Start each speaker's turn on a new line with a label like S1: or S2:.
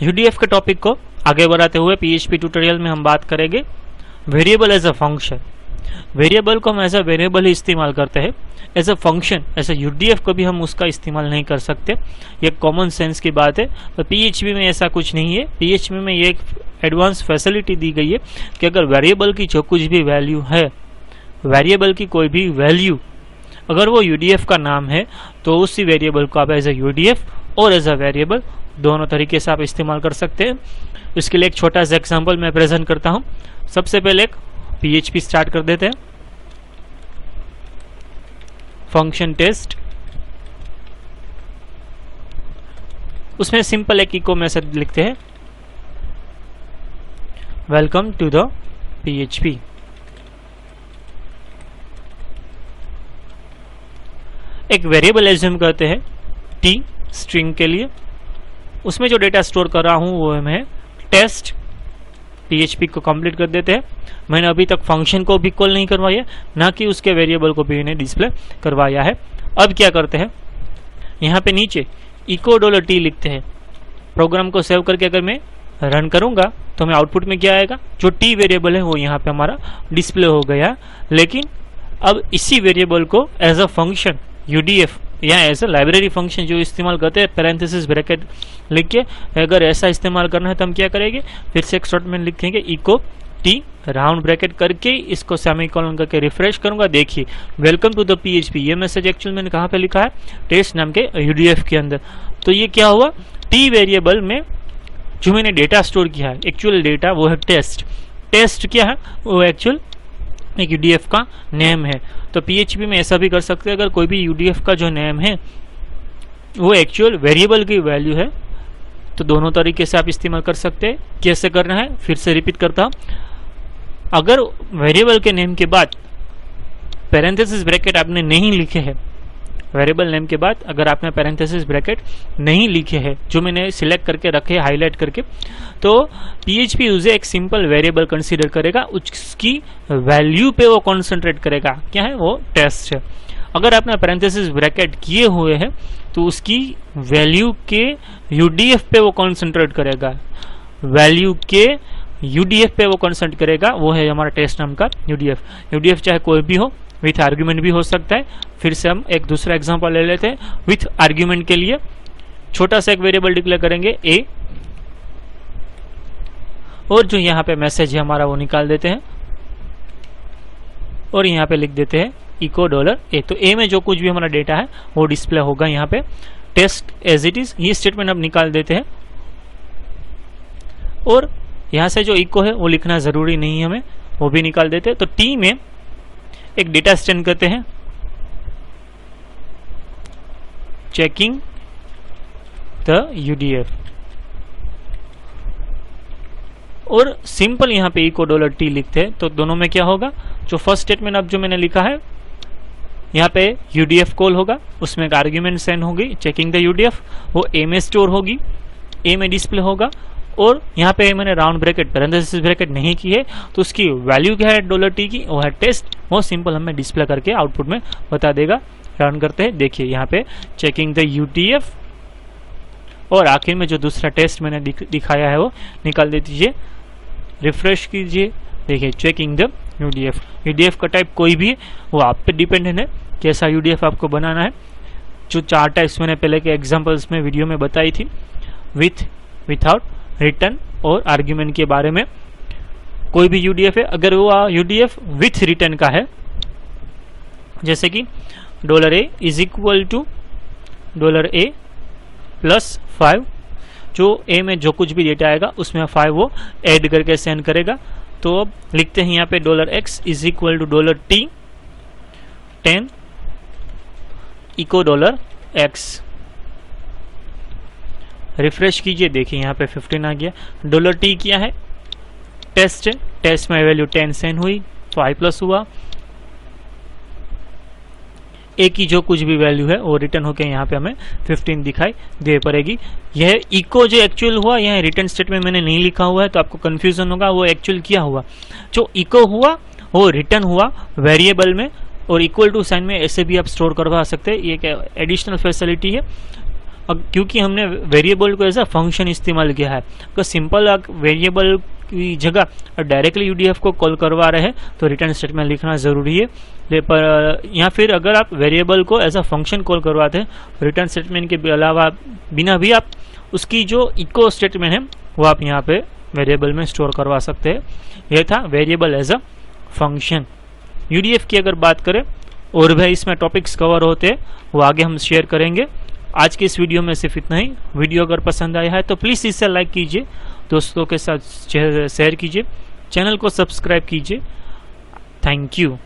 S1: UDF के topic को आगे बढ़ाते हुए पीएचपी ट्यूटोरियल में हम बात करेंगे variable as a function. Variable को हम एज अ वेरिएबल ही इस्तेमाल करते हैं, as a function as a UDF को भी हम उसका इस्तेमाल नहीं कर सकते। ये कॉमन सेंस की बात है। तो पीएचपी में ऐसा कुछ नहीं है। पीएचपी में ये एक एडवांस फैसिलिटी दी गई है कि अगर वेरिएबल की जो कुछ भी वैल्यू है, वेरिएबल की कोई भी वैल्यू अगर वो यूडीएफ का नाम है तो उसी वेरिएबल को आप एज अ यूडीएफ और एज अ वेरिएबल दोनों तरीके से आप इस्तेमाल कर सकते हैं। इसके लिए एक छोटा सा एग्जांपल मैं प्रेजेंट करता हूं। सबसे पहले एक पीएचपी स्टार्ट कर देते हैं, फंक्शन टेस्ट। उसमें सिंपल एक इको मैसेज लिखते हैं, वेलकम टू द पीएचपी। एक वेरिएबल एज्यूम करते हैं टी स्ट्रिंग के लिए। उसमें जो डेटा स्टोर कर रहा हूं वो है टेस्ट। पीएचपी को कंप्लीट कर देते हैं। मैंने अभी तक फंक्शन को भी कॉल नहीं करवाया, ना कि उसके वेरिएबल को भी इन्हें डिस्प्ले करवाया है। अब क्या करते हैं, यहाँ पे नीचे इको $t लिखते हैं। प्रोग्राम को सेव करके अगर मैं रन करूंगा तो मैं आउटपुट में क्या आएगा, जो टी वेरिएबल है वो यहाँ पे हमारा डिस्प्ले हो गया। लेकिन अब इसी वेरिएबल को एज अ फंक्शन यूडीएफ या एज अ लाइब्रेरी फंक्शन जो इस्तेमाल करते हैं पैरेंथेसिस ब्रैकेट लिख के, अगर ऐसा इस्तेमाल करना है तो हम क्या करेंगे, फिर से एक स्टेटमेंट लिखेंगे इको टी राउंड ब्रैकेट करके इसको सेमीकोलन करके रिफ्रेश करूंगा। देखिए वेलकम टू द पीएचपी, ये मैसेज एक्चुअल मैंने कहाँ पे लिखा है, टेस्ट नाम के यूडीएफ के अंदर। तो ये क्या हुआ, टी वेरिएबल में जो मैंने डेटा स्टोर किया है, एक्चुअल डेटा वो है टेस्ट। टेस्ट क्या है, वो एक्चुअल एक यूडीएफ का नेम है। तो पीएचपी में ऐसा भी कर सकते हैं, अगर कोई भी यूडीएफ का जो नेम है वो एक्चुअल वेरिएबल की वैल्यू है तो दोनों तरीके से आप इस्तेमाल कर सकते हैं। कैसे करना है फिर से रिपीट करता हूं। अगर वेरिएबल के नेम के बाद पैरेंथेसिस ब्रैकेट आपने नहीं लिखे हैं, वेरिएबल नेम के बाद अगर आपने पैरेंथेसिस ब्रैकेट नहीं लिखे हैं, जो मैंने सिलेक्ट करके रखे हाईलाइट करके, तो पीएचपी उसे एक सिंपल वेरिएबल कंसीडर करेगा, उसकी वैल्यू पे वो कॉन्सेंट्रेट करेगा। क्या है वो, टेस्ट है। अगर आपने पैरेंथेसिस ब्रैकेट किए हुए हैं तो उसकी वैल्यू के यूडीएफ पे वो कॉन्सेंट्रेट करेगा, वैल्यू के यूडीएफ पे वो कॉन्सेंट्रेट करेगा। वो है हमारा टेस्ट नाम का यूडीएफ। यूडीएफ चाहे कोई भी हो, विथ आर्ग्यूमेंट भी हो सकता है। फिर से हम एक दूसरा एग्जांपल ले लेते हैं। विथ आर्ग्यूमेंट के लिए छोटा सा एक वेरिएबल डिक्लेयर करेंगे ए, और जो यहाँ पे मैसेज है हमारा वो निकाल देते हैं और यहाँ पे लिख देते हैं इको $a। तो ए में जो कुछ भी हमारा डेटा है वो डिस्प्ले होगा यहाँ पे, टेस्ट एज इट इज। ये स्टेटमेंट अब निकाल देते हैं और यहाँ से जो इको है वो लिखना जरूरी नहीं है हमें, वो भी निकाल देते हैं। तो टी में एक डेटा स्टैंड करते हैं, चेकिंग द यूडीएफ, और सिंपल यहाँ पे इको $t लिखते हैं। तो दोनों में क्या होगा, जो फर्स्ट स्टेटमेंट अब जो मैंने लिखा है यहाँ पे यूडीएफ कॉल होगा, उसमें एक आर्ग्यूमेंट सेंड होगी चेकिंग द यूडीएफ, वो ए में स्टोर होगी, ए में डिस्प्ले होगा। और यहाँ पे मैंने राउंड ब्रैकेट पैरेंथेसिस ब्रैकेट नहीं की है तो उसकी वैल्यू क्या है $t की, वो है टेस्ट। वो सिंपल हमें डिस्प्ले करके आउटपुट में बता देगा। रन करते हैं, देखिए यहाँ पे चेकिंग द यूडीएफ, और आखिर में जो दूसरा टेस्ट मैंने दिखाया है वो निकाल दे दीजिए, रिफ्रेश कीजिए। देखिए चेकिंग द यूडीएफ। यूडीएफ का टाइप कोई भी है वो आप पे डिपेंडेंट है, कैसा यूडीएफ आपको बनाना है। जो 4 टाइप्स मैंने पहले के एग्जांपल्स में वीडियो में बताई थी, विथ, विथआउट, रिटर्न और आर्ग्यूमेंट के बारे में। कोई भी यूडीएफ है, अगर वो यूडीएफ विथ रिटर्न का है, जैसे कि $a is equal to $a plus 5, जो ए में जो कुछ भी डेटा आएगा उसमें 5 वो ऐड करके सेंड करेगा। तो अब लिखते हैं यहाँ पे $x is equal to $t 10 echo $x। Refresh कीजिए, देखिए यहाँ पे 15 आ गया। $t क्या है, टेस्ट है, टेस्ट में वैल्यू 10 सेंड हुई, 5 प्लस हुआ, ए की जो कुछ भी वैल्यू है वो रिटर्न होके यहाँ पे हमें 15 दिखाई दे पड़ेगी। यह इको जो एक्चुअल हुआ, यह रिटर्न स्टेट में मैंने नहीं लिखा हुआ है तो आपको कंफ्यूजन होगा। वो एक्चुअल क्या हुआ, जो इको हुआ वो रिटर्न हुआ वेरिएबल में, और इक्वल टू साइन में ऐसे भी आप स्टोर करवा सकते हैं। ये एक एडिशनल फैसिलिटी है। क्योंकि हमने वेरिएबल को एज अ फंक्शन इस्तेमाल किया है, तो सिंपल वेरिएबल की जगह डायरेक्टली यूडीएफ को कॉल करवा रहे हैं तो रिटर्न स्टेटमेंट लिखना जरूरी है। पर या फिर अगर आप वेरिएबल को एज अ फंक्शन कॉल करवाते हैं, रिटर्न स्टेटमेंट के अलावा बिना भी आप उसकी जो इको स्टेटमेंट है वो आप यहाँ पे वेरिएबल में स्टोर करवा सकते हैं। यह था variable as a function. UDF की अगर बात करें और भी इसमें टॉपिक्स कवर होते हैं वो आगे हम शेयर करेंगे। आज के इस वीडियो में सिर्फ इतना ही। वीडियो अगर पसंद आया है तो प्लीज़ इसे लाइक कीजिए, दोस्तों के साथ शेयर कीजिए, चैनल को सब्सक्राइब कीजिए। Thank you.